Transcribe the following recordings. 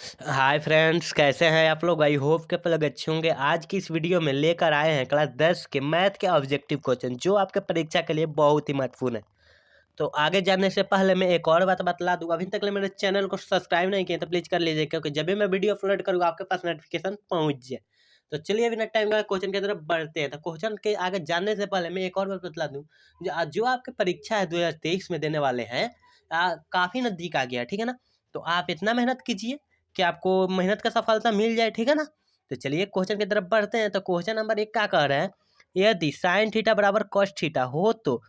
Hi friends, कैसे हैं आप लोग। आई होप के आप लोग अच्छे होंगे। आज की इस वीडियो में लेकर आए हैं क्लास 10 के मैथ के ऑब्जेक्टिव क्वेश्चन जो आपके परीक्षा के लिए बहुत ही महत्वपूर्ण है। तो आगे जाने से पहले मैं एक और बात बतला दूं, अभी तक मेरे चैनल को सब्सक्राइब नहीं किया तो प्लीज़ कर लीजिए, क्योंकि जब भी मैं वीडियो अपलोड करूँगा आपके पास नोटिफिकेशन पहुँच जाए। तो चलिए बिना टाइम का क्वेश्चन की तरफ बढ़ते हैं। तो क्वेश्चन के आगे जानने से पहले मैं एक और बात बतला दूँ, जो आपके परीक्षा है 2023 में देने वाले हैं, काफ़ी नज़दीक आ गया है, ठीक है ना। तो आप इतना मेहनत कीजिए कि आपको मेहनत का सफलता मिल जाए, ठीक है ना। तो चलिए क्वेश्चन की तरफ बढ़ते हैं। तो क्वेश्चन नंबर 1 क्या कह रहा है, यदि साइन थीटा बराबर कॉस थीटा हो तो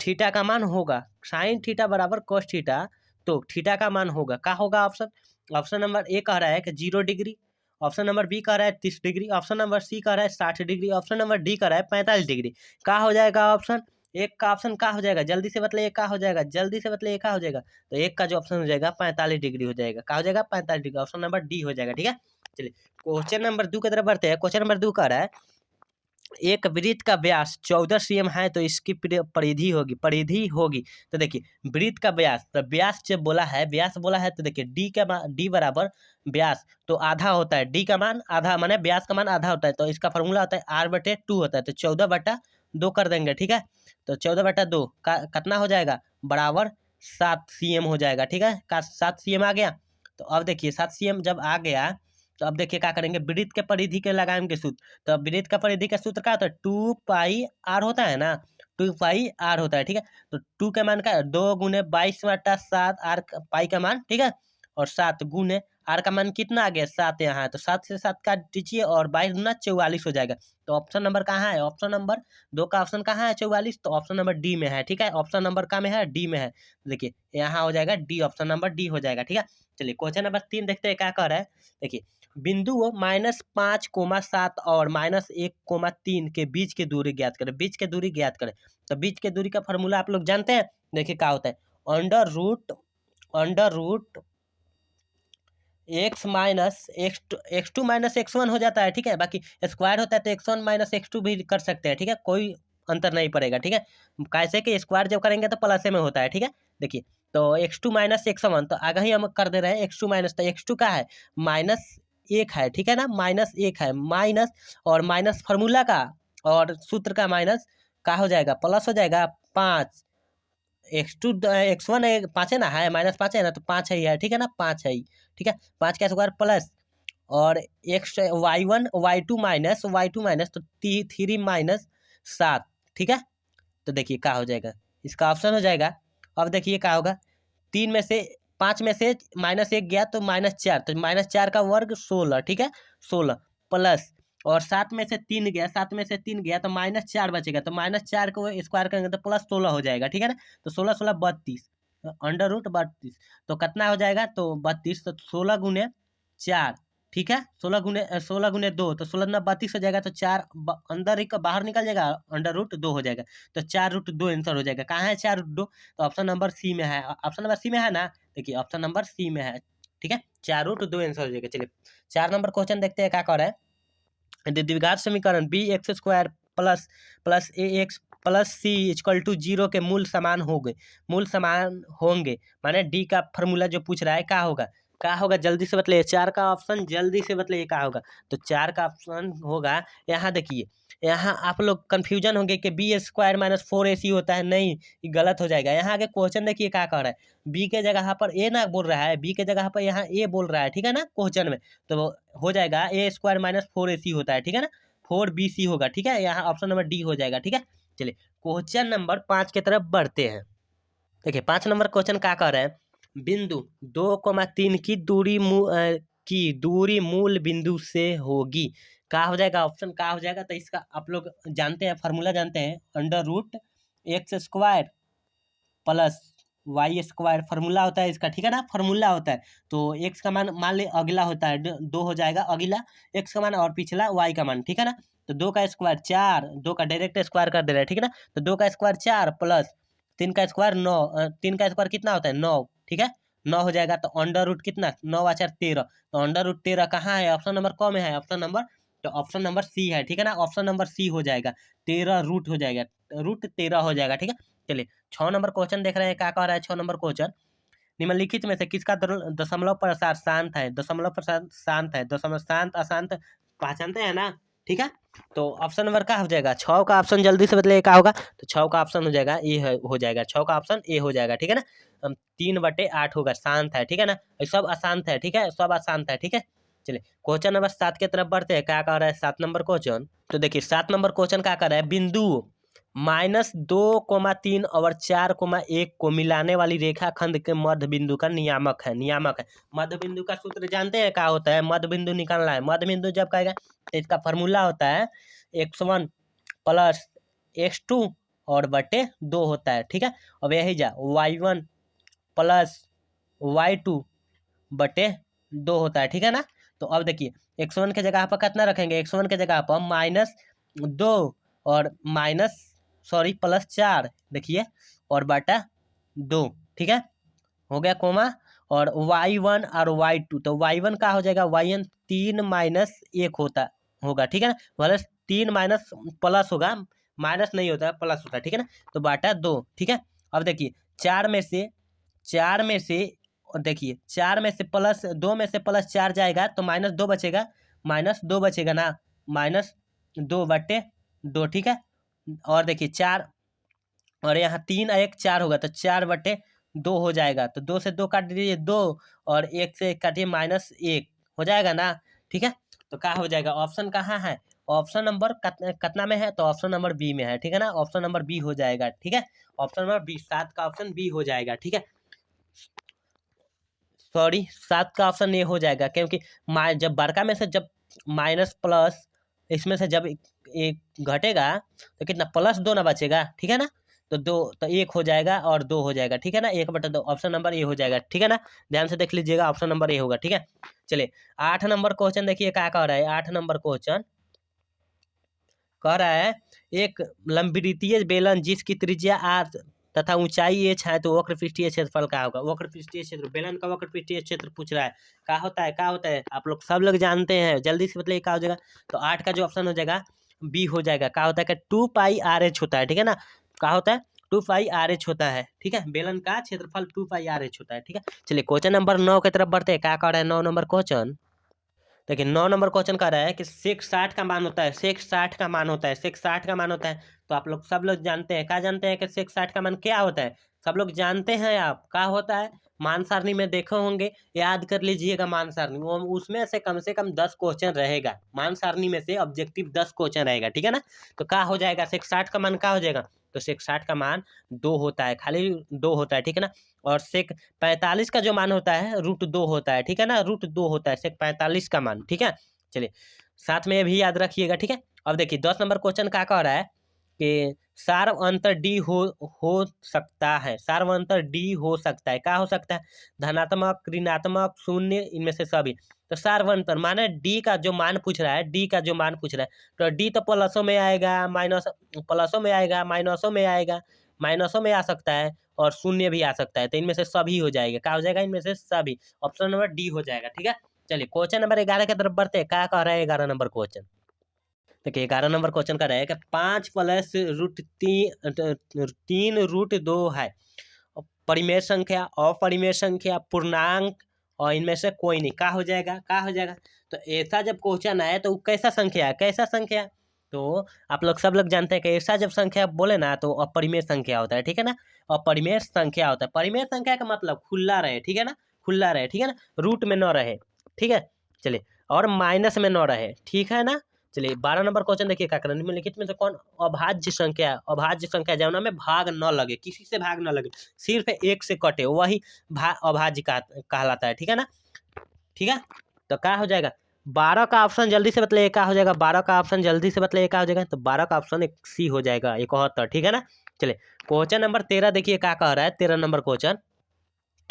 थीटा का मान होगा। साइन थीटा बराबर कॉस थीटा तो थीटा का मान होगा, क्या होगा ऑप्शन। ऑप्शन नंबर ए कह रहा है कि 0 डिग्री, ऑप्शन नंबर बी कह रहा है 30 डिग्री, ऑप्शन नंबर सी कह रहा है 60 डिग्री, ऑप्शन नंबर डी कह रहा है 45 डिग्री। क्या हो जाएगा ऑप्शन। एक का ऑप्शन क्या हो जाएगा, जल्दी से मतलब एक का हो जाएगा, जल्दी से मतलब एक का हो जाएगा। तो एक का जो ऑप्शन हो जाएगा 45 डिग्री हो जाएगा। क्या हो जाएगा 45 डिग्री, ऑप्शन नंबर डी हो जाएगा, ठीक है। चलिए क्वेश्चन नंबर 2 की तरफ बढ़ते हैं। क्वेश्चन नंबर 2 कह रहा है, एक वृत्त का व्यास 14 cm है तो इसकी परिधि होगी। तो देखिए वृत्त का व्यास, तो व्यास जब बोला है, व्यास बोला है तो देखिए डी बराबर व्यास तो आधा होता है, डी का मान आधा माने व्यास का मान आधा होता है। तो इसका फॉर्मूला होता है r/2 होता है। तो 14/2 कर देंगे, ठीक है। तो 14/2 का कितना हो जाएगा, बराबर 7 cm हो जाएगा, ठीक है। का 7 cm आ गया। तो अब देखिए 7 cm जब आ गया तो अब देखिए क्या करेंगे, वृत्त के परिधि के लगाएंगे सूत्र। तो वृत्त का परिधि का सूत्र क्या होता है, 2 पाई आर होता है ना, 2 पाई आर होता है, ठीक है। तो 2 का मान का 2 × 22/7 आर पाई का मान, ठीक है। और 7 गुने आर का मान कितना आ गया, 7 यहाँ है। तो 7 से 7 काट दीजिए और 22×44 हो जाएगा। तो ऑप्शन नंबर कहाँ है, ऑप्शन नंबर 2 का ऑप्शन कहाँ है 44। तो ऑप्शन नंबर डी में है, ठीक है। ऑप्शन नंबर का में है, डी में है। देखिए यहाँ हो जाएगा डी, ऑप्शन नंबर डी हो जाएगा, ठीक है। चलिए क्वेश्चन नंबर 3 देखते हैं क्या कर रहा है। देखिए बिंदु -5,7 और -1,3 के बीच की दूरी ज्ञात करें। बीच की दूरी ज्ञात करें। तो बीच की दूरी का फॉर्मूला आप लोग जानते हैं। देखिए क्या होता है, अंडर रूट x-x2 - x1 हो जाता है, ठीक है। बाकी स्क्वायर होता है तो x1 - x2 भी कर सकते हैं, ठीक है। कोई अंतर नहीं पड़ेगा, ठीक है। कैसे कि स्क्वायर जब करेंगे तो प्लस में होता है, ठीक है। देखिए तो x2 - x1, तो आगे ही हम कर दे रहे हैं x2 माइनस। तो x2 का है -1 है, ठीक है ना, -1 है, माइनस और माइनस फार्मूला का और सूत्र का माइनस का हो जाएगा, प्लस हो जाएगा 5। x1 5 है ना, है -5 है ना, तो 5 है, ठीक है ना, 5 है, ठीक है। 5 का स्क्वायर प्लस और एक्स y1 y2 माइनस तो 3 - 7, ठीक है। तो देखिए क्या हो जाएगा, इसका ऑप्शन हो जाएगा। अब देखिए क्या होगा, 5 में से -1 गया तो -4, तो -4 का वर्ग 16, ठीक है, 16 प्लस और 7 में से 3 गया, 7 में से 3 गया तो -4 बचेगा। तो -4 को स्क्वायर करेंगे तो +16 हो जाएगा, ठीक है ना। तो 16 16 32, अंडर रूट 32। तो कितना हो जाएगा, तो 32। तो 16 × 4, ठीक है, 16 × 2 तो 16×32 हो जाएगा। तो 4 अंदर ही का बाहर निकल जाएगा, अंडर रूट 2 हो जाएगा। तो 4√2 आंसर हो जाएगा। कहाँ है 4√2, तो ऑप्शन नंबर सी में है। ऑप्शन नंबर सी में है ना, देखिए ऑप्शन नंबर सी में है, ठीक है। 4√2 आंसर हो जाएगा। चलिए 4 नंबर क्वेश्चन देखते हैं क्या कर रहा है। द्विघात समीकरण bx² plus plus ax plus C equal to 0 के मूल समान होंगे माने डी का फॉर्मूला जो पूछ रहा है क्या होगा जल्दी से बताइए। 4 का ऑप्शन जल्दी से बताइए क्या होगा। तो 4 का ऑप्शन होगा, यहाँ देखिए, यहाँ आप लोग कन्फ्यूजन होंगे कि b² - 4ac होता है, नहीं ये गलत हो जाएगा। यहाँ आगे क्वेश्चन देखिए क्या कह रहा है, बी के जगह पर ए ना बोल रहा है, बी के जगह पर यहाँ ए बोल रहा है, ठीक है ना क्वेश्चन में। तो हो जाएगा a² - 4ac होता है, ठीक है ना, 4bc होगा, ठीक है। यहाँ ऑप्शन नंबर डी हो जाएगा, ठीक है। चलिए क्वेश्चन नंबर 5 की तरफ बढ़ते हैं। देखिए 5 नंबर क्वेश्चन क्या कर रहे हैं, बिंदु 2,3 की दूरी मूल बिंदु से होगी। क्या हो जाएगा ऑप्शन, क्या हो जाएगा। तो इसका आप लोग जानते हैं, फार्मूला जानते हैं, under root x² plus y² formula होता है इसका, ठीक है ना, फार्मूला होता है। तो x का मान ले अगला होता है 2 हो जाएगा, अगला x का मान और पिछला y का मान, ठीक है ना। तो 2 का स्क्वायर 4, 2 का डायरेक्ट स्क्वायर कर दे रहा है, ठीक है ना। तो 2 का स्क्वायर 4 प्लस 3 का स्क्वायर 9, 3 का स्क्वायर कितना होता है 9, ठीक है, 9 हो जाएगा। तो अंडर रूट कितना, 9×4 13। तो अंडर रूट 13 कहाँ है, ऑप्शन नंबर कौन में है, ऑप्शन नंबर, तो ऑप्शन नंबर सी है, ठीक है ना, ऑप्शन नंबर सी हो जाएगा। 13 रूट हो जाएगा, रूट 13 हो जाएगा, ठीक है। चलिए 6 नंबर क्वेश्चन देख रहे हैं क्या कह रहा है। 6 नंबर क्वेश्चन, निम्नलिखित में से किसका दशमलव प्रसार शांत है? दशमलव प्रसार शांत है, दशमलव शांत अशांत पहचानते हैं ना, ठीक है। तो ऑप्शन नंबर क्या हो जाएगा? 6 का ऑप्शन जल्दी से बदले क्या होगा? तो 6 का ऑप्शन हो जाएगा ए, हो जाएगा 6 का ऑप्शन ए हो जाएगा, ठीक है ना। 3/8 होगा, शांत है, ठीक है ना। सब अशांत है, ठीक है, सब अशांत है, ठीक है। चलिए क्वेश्चन नंबर 7 की तरफ बढ़ते हैं। क्या कह रहा है 7 नंबर क्वेश्चन? तो देखिए 7 नंबर क्वेश्चन क्या कर रहा है? बिंदु -2, 3 और 4, 1 को मिलाने वाली रेखाखंड के मध्य बिंदु का नियामक है, नियामक है। मध्य बिंदु का सूत्र जानते हैं क्या होता है? मध्य बिंदु निकालना है। मध्य बिंदु जब कहेगा तो इसका फॉर्मूला होता है x1 प्लस x2 और बटे 2 होता है, ठीक है। अब यही जा y1 प्लस y2 बटे 2 होता है, ठीक है ना। तो अब देखिए x1 के जगह पर कितना रखेंगे? x1 के जगह पर -2 और +4 देखिए और बटा 2, ठीक है, हो गया कोमा। और y1 और y2, तो y1 का हो जाएगा y1 3 - 1 होगा, ठीक है ना। प्लस 3 माइनस प्लस होगा, माइनस नहीं होता है, प्लस होता है, ठीक है ना। तो बटा 2, ठीक है। अब देखिए 4 में से और देखिए 4 में से प्लस 2 में से प्लस 4 जाएगा तो -2 बचेगा, -2 बचेगा ना, -2/2, ठीक है। और देखिए 4 और यहाँ 3 और 1 4 होगा तो 4/2 हो जाएगा। तो 2 से 2 काट दीजिए 2 और 1 से 1 काटिए -1 हो जाएगा ना, ठीक है। तो क्या हो जाएगा? ऑप्शन कहाँ है? ऑप्शन नंबर कितना में है? तो ऑप्शन नंबर बी में है, ठीक है ना। ऑप्शन नंबर बी हो जाएगा, ठीक है। ऑप्शन नंबर बी, 7 का ऑप्शन बी हो जाएगा, ठीक है। सॉरी 7 का ऑप्शन ए हो जाएगा, क्योंकि जब बड़का में से जब माइनस प्लस इसमें से जब एक घटेगा तो कितना +2 ना बचेगा, ठीक है ना। तो 2 तो 1 हो जाएगा और 2 हो जाएगा, ठीक है ना। 1/2 ऑप्शन नंबर ए हो जाएगा, ठीक है ना। ध्यान से देख लीजिएगा, ऑप्शन नंबर ए होगा, ठीक है। चलिए 8 नंबर क्वेश्चन देखिए क्या कह रहा है। 8 नंबर क्वेश्चन कह रहा है एक लंबवृत्तीय बेलन जिसकी त्रिज्या r तथा ऊंचाई h है, तो वक्र पृष्ठीय क्षेत्रफल क्या होगा? वक्र पृष्ठीय क्षेत्र, बेलन का वक्र पृष्ठीय क्षेत्र पूछ रहा है। क्या होता है? क्या होता है? आप लोग सब लोग जानते हैं, जल्दी से बताइए क्या हो जाएगा। तो 8 का जो ऑप्शन हो जाएगा बी हो जाएगा। क्या होता है कि 2πr(h) होता है, ठीक है ना। क्या होता है? 2πr(h) होता है, ठीक है। बेलन का क्षेत्रफल 2πr(h) होता है, ठीक है। चलिए क्वेश्चन नंबर 9 की तरफ बढ़ते हैं। क्या कह रहा है 9 नंबर क्वेश्चन? देखिए 9 नंबर क्वेश्चन कह रहा है कि सेक 60 का मान होता है, सेक 60 का मान होता है, सेक 60 का मान होता है। तो आप लोग सब लोग जानते हैं, क्या जानते हैं कि सेक 60 का मान क्या होता है? सब लोग जानते हैं आप क्या होता है? मान सारणी में देखे होंगे, याद कर लीजिएगा मान सारणी। वो उसमें से कम 10 क्वेश्चन रहेगा। मान सारणी में से ऑब्जेक्टिव 10 क्वेश्चन रहेगा, ठीक है ना। तो क्या हो जाएगा? सेक 60 का मान क्या हो जाएगा? तो सेक 60 का मान 2 होता है, खाली 2 होता है, ठीक है ना। और सेक 45 का जो मान होता है √2 होता है, ठीक है ना। √2 होता है सेक 45 का मान, ठीक है। चलिए साथ में ये भी याद रखिएगा, ठीक है। अब देखिए 10 नंबर क्वेश्चन क्या कह रहा है कि सार्वअंतर डी हो सकता है, सार्वअंतर डी हो सकता है। क्या हो सकता है? धनात्मक, ऋणात्मक, शून्य, इनमें से सभी। तो सार्वअंतर माने डी का जो मान पूछ रहा है, डी का जो मान पूछ रहा है, तो डी तो प्लसों में आएगा, प्लसों में आएगा, माइनसों में आएगा, माइनसों में आ सकता है और शून्य भी आ सकता है। तो इनमें से सभी हो जाएगा। क्या हो जाएगा? इनमें से सभी। ऑप्शन नंबर डी हो जाएगा, ठीक है। चलिए क्वेश्चन नंबर 11 की तरफ बढ़ते हैं। क्या कह रहा है 11 नंबर क्वेश्चन? देखिए 11 नंबर क्वेश्चन का है कि 5 + √3 है। परिमेय संख्या, अपरिमेय संख्या, पूर्णांक और इनमें से कोई नहीं। क्या हो जाएगा? क्या हो जाएगा? तो ऐसा जब क्वेश्चन आए तो कैसा संख्या है? कैसा संख्या? तो आप लोग सब लोग जानते हैं कि ऐसा जब संख्या बोले ना तो अपरिमेय संख्या होता है, ठीक है ना। अपरिमेय संख्या होता है। परिमेय संख्या का मतलब खुला रहे, ठीक है ना, खुला रहे, ठीक है ना, रूट में न रहे, ठीक है। चलिए और माइनस में न रहे, ठीक है ना। चलिए 12 नंबर क्वेश्चन देखिए क्या करना। निम्नलिखित में से कौन अभाज्य संख्या है? अभाज्य संख्या जौना में भाग न लगे, किसी से भाग न लगे, सिर्फ एक से कटे, वही अभाज्य कहलाता है, ठीक है ना। ठीक है तो क्या हो जाएगा? 12 का ऑप्शन जल्दी से बतलाइए क्या हो जाएगा? 12 का ऑप्शन जल्दी से बतलाइए क्या हो जाएगा? तो 12 का ऑप्शन एक सी हो जाएगा, 71, ठीक है ना। चलिए क्वेश्चन नंबर 13 देखिए क्या कह रहा है 13 नंबर क्वेश्चन।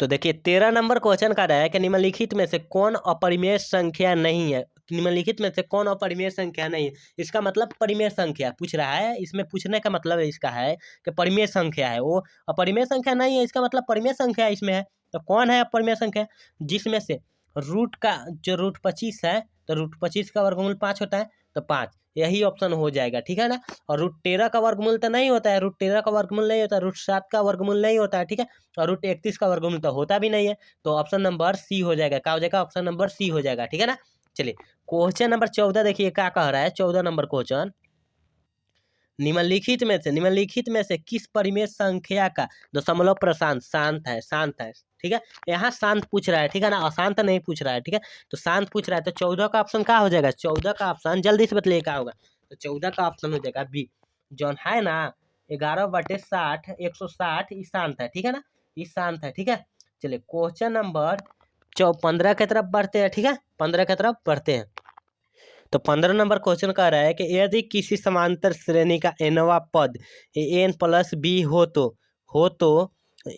तो देखिए 13 नंबर क्वेश्चन का रहा है कि निम्नलिखित में से कौन अपरिमेय संख्या नहीं है? निम्नलिखित में से कौन अपरिमेय संख्या नहीं है? इसका मतलब परिमेय संख्या पूछ रहा है। इसमें पूछने का मतलब इसका है कि परिमेय संख्या है, वो अपरिमेय संख्या नहीं है, इसका मतलब परिमेय संख्या इसमें है। तो कौन है अपरिमेय संख्या? जिसमें से रूट का जो √25 है, तो √25 का वर्गमूल 5 होता है, तो 5 यही ऑप्शन हो जाएगा, ठीक है ना। और √13 का वर्गमूल तो नहीं होता है, √13 का वर्गमूल नहीं होता, √7 का वर्गमूल नहीं होता है, ठीक है। और √31 का वर्गमूल तो होता भी नहीं है। तो ऑप्शन नंबर सी हो जाएगा, क्या हो जाएगा, ऑप्शन नंबर सी हो जाएगा, ठीक है ना। चलिए क्वेश्चन नंबर 14 देखिए क्या कह रहा है, 14 नंबर क्वेश्चन। निम्नलिखित में से किस परिमेय संख्या का दशमलव प्रशांत शांत है, ठीक है। यहाँ शांत पूछ रहा है, ठीक है ना, अशांत नहीं पूछ रहा है, ठीक है। तो शांत पूछ रहा है, तो 14 का ऑप्शन क्या हो जाएगा, 14 का ऑप्शन जल्दी से बतलिए क्या होगा। तो 14 का ऑप्शन हो जाएगा बी, जौन है ना 11/60 160, ये शांत है, ठीक है ना, ये शांत है, ठीक है। चलिए क्वेश्चन नंबर 15 की तरफ बढ़ते हैं, ठीक है, 15 की तरफ बढ़ते हैं। तो 15 नंबर क्वेश्चन कह रहा है कि यदि किसी समांतर श्रेणी का nवां पद n+b हो तो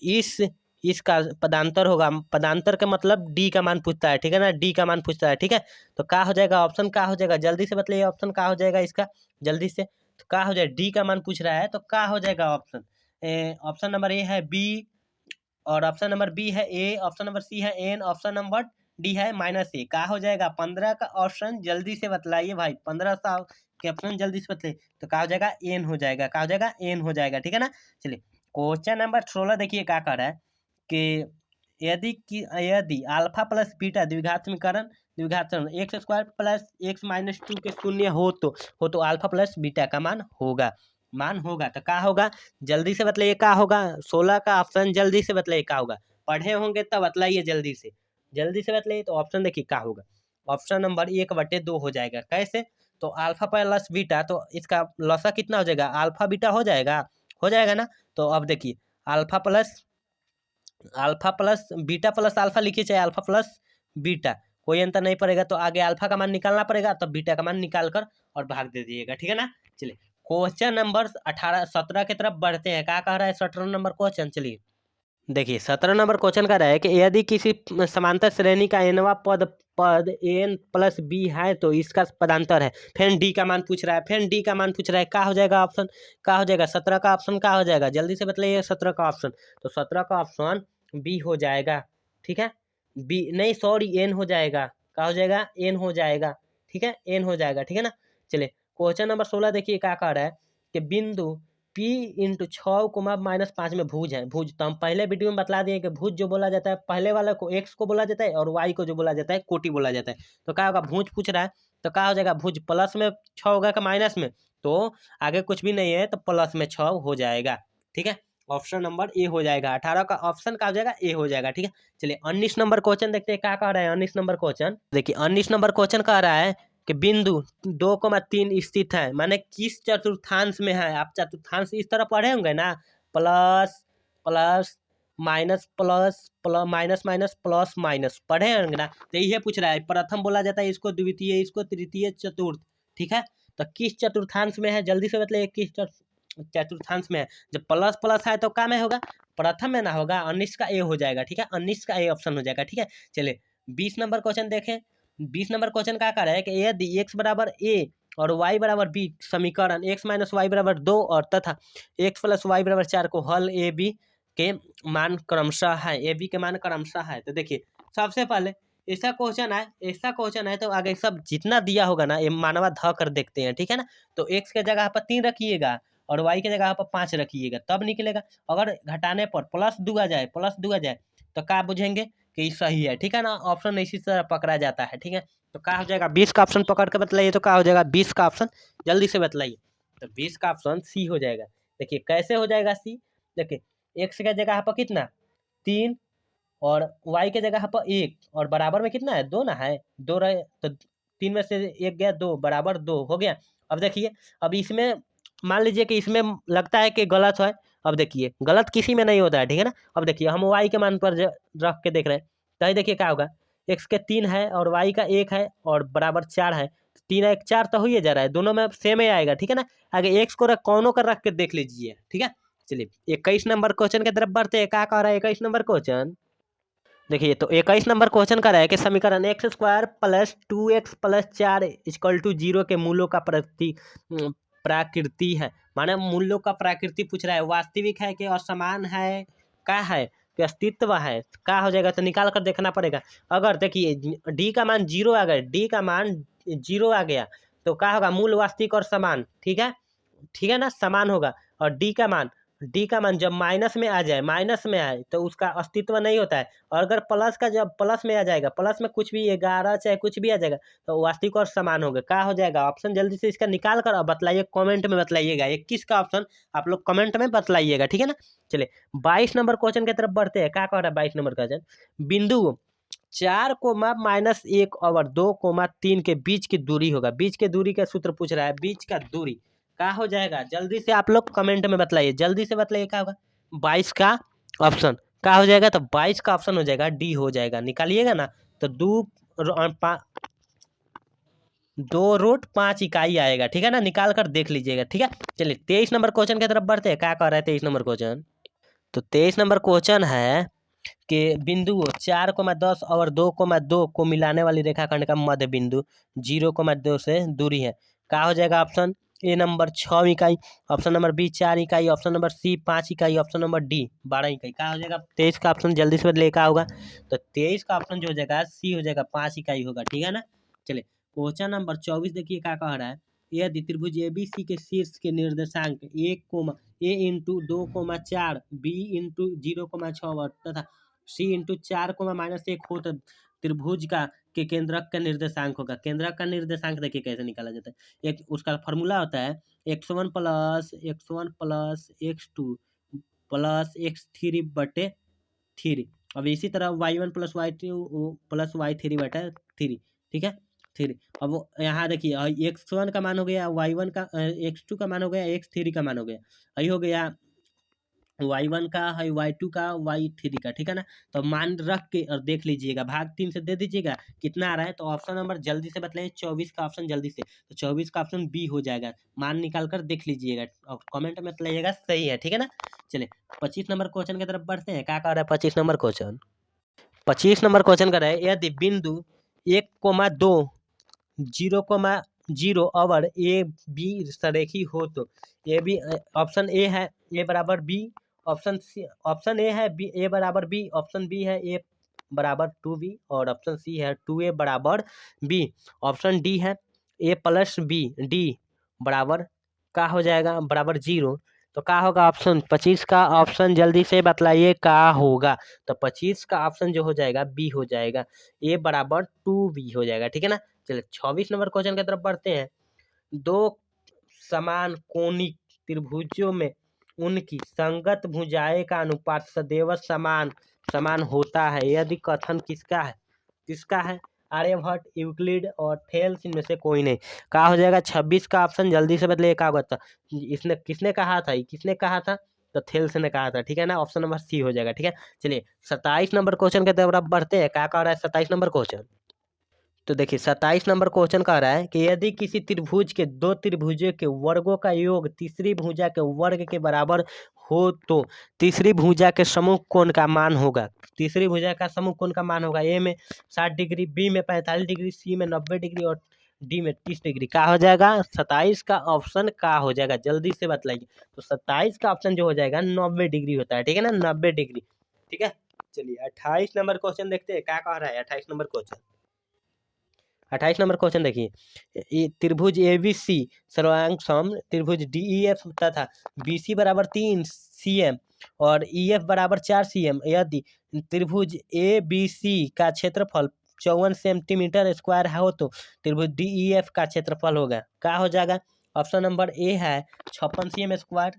इस इसका पदांतर होगा। पदांतर का मतलब d का मान पूछता है, ठीक है ना, d का मान पूछता है, ठीक है। तो क्या हो जाएगा, ऑप्शन क्या हो जाएगा, जल्दी से बताइए ऑप्शन क्या हो जाएगा इसका, जल्दी से। तो क्या हो जाएगा, d का मान पूछ रहा है, तो क्या हो जाएगा ऑप्शन। ऑप्शन नंबर ए है बी, और ऑप्शन नंबर बी है ए, ऑप्शन नंबर सी है एन, ऑप्शन नंबर डी है -a। क्या हो जाएगा 15 का ऑप्शन, जल्दी से बतलाइए भाई, 15 के ऑप्शन जल्दी से बताइए। तो क्या हो जाएगा, एन हो जाएगा, क्या हो जाएगा, एन हो जाएगा, ठीक है ना। चलिए क्वेश्चन नंबर 16 देखिए क्या कर रहा है कि यदि अल्फा प्लस बीटा द्विघात x² प्लस x-2 के शून्य हो तो अल्फा प्लस बीटा का मान होगा, तो क्या होगा, जल्दी से बतलाइए क्या होगा। 16 का ऑप्शन जल्दी से बतलाइए क्या होगा, पढ़े होंगे तब बतलाइए, जल्दी से बतलाइए। तो ऑप्शन देखिए क्या होगा, ऑप्शन नंबर 1/2 हो जाएगा। कैसे, तो अल्फा प्लस बीटा, तो इसका लसा कितना हो जाएगा, अल्फा बीटा हो जाएगा ना। तो अब देखिए alpha plus beta plus alpha लिखिए, चाहे अल्फा प्लस बीटा, कोई अंतर नहीं पड़ेगा। तो आगे अल्फा का मान निकालना पड़ेगा, तब बीटा का मान निकाल कर और भाग दे दीजिएगा, ठीक है ना। चलिए क्वेश्चन नंबर 17 की तरफ बढ़ते हैं, क्या कह रहा है 17 नंबर क्वेश्चन। चलिए देखिए 17 नंबर क्वेश्चन का रहा है कि यदि किसी समांतर श्रेणी का nवां पद n+b है तो इसका पदांतर है। फिर डी का मान पूछ रहा है, क्या हो जाएगा ऑप्शन, क्या हो जाएगा 17 का ऑप्शन, क्या हो जाएगा, जल्दी से बताइए 17 का ऑप्शन। तो 17 का ऑप्शन बी हो जाएगा, ठीक है, बी नहीं सॉरी एन हो जाएगा, क्या हो जाएगा, एन हो जाएगा, ठीक है, एन हो जाएगा, ठीक है ना। चलिए क्वेश्चन नंबर 16 देखिए क्या कह रहा है कि बिंदु P × 6, -5 में भुज है। भुज तो हम पहले वीडियो में बतला दिए कि भुज जो बोला जाता है पहले वाला को x को बोला जाता है, और y को जो बोला जाता है कोटि बोला जाता है। तो क्या होगा, भुज पूछ रहा है, तो क्या हो जाएगा, भुज प्लस में 6 होगा कि माइनस में, तो आगे कुछ भी नहीं है तो प्लस में 6 हो जाएगा, ठीक है। ऑप्शन नंबर ए हो जाएगा, 18 का ऑप्शन क्या हो जाएगा, ए हो जाएगा, ठीक है। चलिए 19 नंबर क्वेश्चन देखते हैं क्या कह रहा है 19 नंबर क्वेश्चन। देखिए 19 नंबर क्वेश्चन कह रहा है कि बिंदु 2,3 स्थित है, माने किस चतुर्थांश में है। आप चतुर्थांश इस तरह पढ़े होंगे ना, plus plus minus plus minus minus plus minus पढ़े होंगे ना। तो यही पूछ रहा है, प्रथम बोला जाता है इसको, द्वितीय इसको, तृतीय चतुर्थ, ठीक है। तो किस चतुर्थांश में है, जल्दी से बताइए किस चतुर्थांश में है। जब प्लस प्लस है तो क्या में होगा, प्रथम में ना होगा, 19 का ए हो जाएगा, ठीक है, 19 का ए ऑप्शन हो जाएगा, ठीक है। चलिए 20 नंबर क्वेश्चन देखें। 20 नंबर क्वेश्चन क्या कर रहा है कि यदि x बराबर a और y बराबर b समीकरण x - y बराबर 2 और तथा x + y बराबर 4 को हल ए बी के मान क्रमशः है। तो देखिए सबसे पहले ऐसा क्वेश्चन है तो आगे सब जितना दिया होगा ना ये मानवा ध कर देखते हैं, ठीक है ना। तो x के जगह पर 3 रखिएगा और y के जगह पर 5 रखिएगा, तब निकलेगा। अगर घटाने पर +2 आ जाए तो क्या बुझेंगे कि सही है, ठीक है ना। ऑप्शन इसी तरह पकड़ा जाता है, ठीक है। तो क्या हो जाएगा, 20 का ऑप्शन पकड़ के बतलाइए, तो क्या हो जाएगा 20 का ऑप्शन, जल्दी से बतलाइए। तो 20 का ऑप्शन सी हो जाएगा। देखिए कैसे हो जाएगा सी, देखिए एक्स के जगह पर कितना 3 और y के जगह पर 1 और बराबर में कितना है 2 ना है, 2 रहे तो 3 में से 1 गया 2 बराबर 2 हो गया। अब देखिए अब इसमें मान लीजिए कि इसमें लगता है कि गलत है। अब देखिए गलत किसी में नहीं होता है, ठीक है ना। अब देखिए हम y के मान पर रख के देख रहे हैं, तो देखिए क्या होगा, x के 3 है और y का 1 है और बराबर 4 है, 3 1 4 तो हो ही जा रहा है, दोनों में सेम ही आएगा, ठीक है ना। आगे x को कौनों कर रख के देख लीजिए, ठीक है। चलिए 21 नंबर क्वेश्चन की तरफ बढ़ते हैं, क्या कह रहा है 21 नंबर क्वेश्चन। देखिए तो 21 नंबर क्वेश्चन का है कि समीकरण x² + 2x + 4 = 0 के मूलों का प्राकृति है। माने मूल्यों का प्राकृति पूछ रहा है, वास्तविक है कि असमान है, क्या है कि अस्तित्व है, क्या हो जाएगा। तो निकाल कर देखना पड़ेगा। अगर देखिए डी का मान 0 आ गया, तो क्या होगा, मूल वास्तविक और समान, ठीक है ना, समान होगा। और डी का मान जब माइनस में आ जाए, माइनस में आए तो उसका अस्तित्व नहीं होता है। और अगर प्लस का जब प्लस में आ जाएगा, प्लस में कुछ भी 11 चाहे कुछ भी आ जाएगा तो वास्तविक और समान होगा। क्या हो जाएगा ऑप्शन, जल्दी से इसका निकाल कर अब बतलाइए, कमेंट में बतलाइएगा 21 का ऑप्शन आप लोग कमेंट में बतलाइएगा, ठीक है ना। चलिए 22 नंबर क्वेश्चन की तरफ बढ़ते हैं। क्या कह रहा है 22 नंबर क्वेश्चन, बिंदु 4, -1 और 2, 3 के बीच की दूरी होगा। बीच के दूरी का सूत्र पूछ रहा है, बीच का दूरी क्या हो जाएगा, जल्दी से आप लोग कमेंट में बतलाइए, जल्दी से बताइए क्या होगा। 22 का ऑप्शन क्या हो जाएगा, तो 22 का ऑप्शन हो जाएगा डी हो जाएगा, निकालिएगा ना। तो 2√5 इकाई आएगा, ठीक है ना, निकाल कर देख लीजिएगा, ठीक है। चलिए 23 नंबर क्वेश्चन की तरफ बढ़ते हैं। क्या कह रहा है 23 नंबर क्वेश्चन, तो 23 नंबर क्वेश्चन है कि बिंदु 4, 10 और 2, 2 को मिलाने वाली रेखाखंड का मध्य बिंदु 0, 2 से दूरी है। क्या हो जाएगा ऑप्शन, ए नंबर 6 इकाई, ऑप्शन नंबर बी 4 इकाई, ऑप्शन नंबर सी 5 इकाई, ऑप्शन नंबर डी 12 इकाई। क्या हो जाएगा 23 का ऑप्शन, जल्दी से बदले क्या होगा, तो 23 का ऑप्शन जो हो जाएगा सी हो जाएगा, 5 इकाई होगा, ठीक है ना। चलिए क्वेश्चन नंबर 24 देखिए क्या कह रहा है, यदि त्रिभुज एबीसी के शीर्ष के निर्देशांक A, 2, 4 B, 0, 6 तथा C, 4, -1 हो तो त्रिभुज का के केंद्रक का निर्देशांक होगा। केंद्रक का निर्देशांक देखिए कैसे निकाला जाता है, एक उसका फॉर्मूला होता है x1 + x2 + x3/3। अब इसी तरह y1 + y2 + y3/3, ठीक है 3। अब यहाँ देखिए x1 का मान हो गया, y1 का x2 का मान हो गया, x3 का मान हो गया, यही हो गया y1 का है, y2 का, y3 का, ठीक है ना। तो मान रख के और देख लीजिएगा, भाग 3 से दे दीजिएगा कितना आ रहा है। तो ऑप्शन नंबर जल्दी से बताइए 24 का ऑप्शन जल्दी से, तो 24 का ऑप्शन बी हो जाएगा। मान निकाल कर देख लीजिएगा और कमेंट में बताइएगा सही है, ठीक है ना। चलिए 25 नंबर क्वेश्चन की तरफ बढ़ते हैं। क्या कह रहा है 25 नंबर क्वेश्चन, 25 नंबर क्वेश्चन कर रहा है, यदि बिंदु 1, 2 0, 0 और ए बी सरेखी हो तो ए बी, ऑप्शन ए है ए बराबर बी, ऑप्शन ए है बी ए बराबर बी, ऑप्शन बी है ए बराबर 2b और ऑप्शन सी है 2a बराबर बी, ऑप्शन डी है a+b डी बराबर का हो जाएगा बराबर 0। तो क्या होगा ऑप्शन 25 का ऑप्शन, जल्दी से बतलाइए क्या होगा। तो 25 का ऑप्शन जो हो जाएगा बी हो जाएगा, a बराबर 2b हो जाएगा, ठीक है ना। चलिए 26 नंबर क्वेश्चन की तरफ बढ़ते हैं। दो समान कोणिक त्रिभुजों में उनकी संगत भुजाएं का अनुपात सदैव समान समान होता है, यदि कथन किसका है, आर्यभट्ट, यूक्लिड और थेल्स, इनमें से कोई नहीं। क्या हो जाएगा 26 का ऑप्शन, जल्दी से बदले क्या होगा, इसने किसने कहा था, तो थेल्स ने कहा था, ठीक है ना। ऑप्शन नंबर सी हो जाएगा, ठीक है। चलिए 27 नंबर क्वेश्चन के तरफ बढ़ते हैं। क्या कह रहा है 27 नंबर क्वेश्चन, तो देखिए 27 नंबर क्वेश्चन कह रहा है कि यदि किसी त्रिभुज के दो त्रिभुजों के वर्गों का योग तीसरी भुजा के वर्ग के बराबर हो तो तीसरी भुजा के समूह कोण का मान होगा। तीसरी भुजा का समूह कोण का मान होगा, ए में 60 डिग्री, बी में 45 डिग्री, सी में 90 डिग्री और डी में 30 डिग्री। क्या हो जाएगा 27 का ऑप्शन क्या हो जाएगा, जल्दी से बतलाइए। तो 27 का ऑप्शन जो हो जाएगा 90 डिग्री होता है, ठीक है ना, 90 डिग्री, ठीक है। चलिए 28 नंबर क्वेश्चन देखते हैं। क्या कह रहा है 28 नंबर क्वेश्चन, 28 नंबर क्वेश्चन देखिए, त्रिभुज एबीसी सर्वांग सम त्रिभुज डीईएफ तथा बीसी बराबर 3 cm और ईएफ बराबर 4 cm, यदि त्रिभुज एबीसी का क्षेत्रफल 54 सेंटीमीटर स्क्वायर हो तो त्रिभुज डीईएफ का क्षेत्रफल होगा। क्या हो जाएगा ऑप्शन नंबर ए है 56 cm स्क्वायर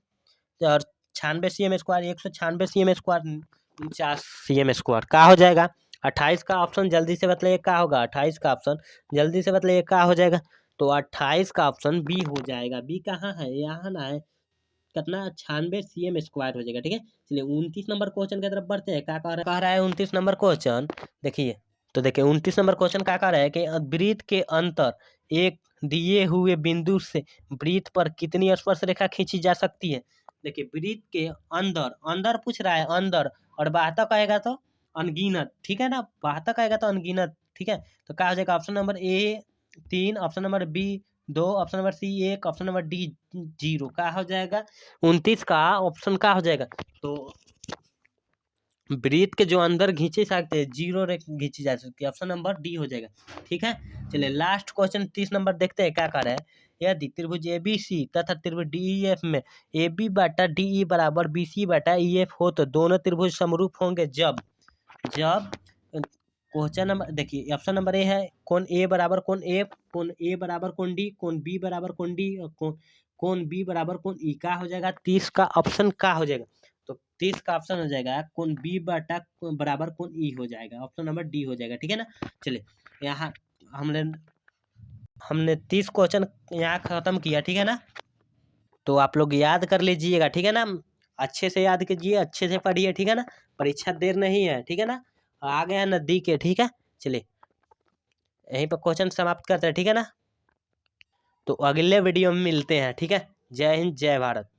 और 96 cm square, 196 cm square, 49 cm square. क्या हो जाएगा 28 का ऑप्शन, जल्दी से बताइए क्या होगा 28 का ऑप्शन, जल्दी से बताइए क्या हो जाएगा। तो 28 का ऑप्शन बी हो जाएगा। बी कहाँ है, यहाँ ना है, कितना 96 cm स्क्वायर हो जाएगा, ठीक है। चलिए 29 नंबर क्वेश्चन की तरफ बढ़ते हैं। क्या कह रहा है 29 नंबर क्वेश्चन देखिए, तो देखिए 29 नंबर क्वेश्चन क्या कह रहा है कि वृत्त के अंतर एक दिए हुए बिंदु से वृत्त पर कितनी स्पर्श रेखा खींची जा सकती है। देखिए वृत्त के अंदर, अंदर पूछ रहा है अंदर, और बाहर आएगा तो अनगिनत, ठीक है ना, बाहर आएगा तो अनगिनत, ठीक है। तो क्या हो जाएगा option number A 3, option number B 2, option number C 1, option number D 0। क्या हो जाएगा 29 का ऑप्शन क्या हो जाएगा, तो वृत्त के जो अंदर खींचे सकते हैं, जीरो रेखा खींची जा सकती है। ऑप्शन नंबर डी हो जाएगा। ठीक है, चलिए लास्ट क्वेश्चन 30 नंबर देखते हैं क्या कर रहा है। यदि त्रिभुज ABC तथा त्रिभुज DEF में AB बटा DE बराबर BC बटा EF हो तो दोनों त्रिभुज समरूप होंगे जब जब क्वेश्चन नंबर देखिए, ऑप्शन नंबर ए है कोण A बराबर कोण F, कोण A बराबर कोण D, कोण B बराबर कोण D, कोण B बराबर कोण E। का हो जाएगा 30 का ऑप्शन का हो जाएगा। तो 30 का ऑप्शन हो जाएगा कोण B बटा बराबर कोण E हो जाएगा। ऑप्शन नंबर डी हो जाएगा। ठीक है ना, चलिए यहाँ हमने 30 क्वेश्चन यहाँ खत्म किया। ठीक है ना, तो आप लोग याद कर लीजिएगा। ठीक है ना, अच्छे से याद कीजिए, अच्छे से पढ़िए। ठीक है ना, परीक्षा देर नहीं है। ठीक है ना, आ गया नजदीक है। ठीक है, चलिए यहीं पर क्वेश्चन समाप्त करते हैं। ठीक है ना, तो अगले वीडियो में मिलते हैं। ठीक है, जय हिंद जय भारत।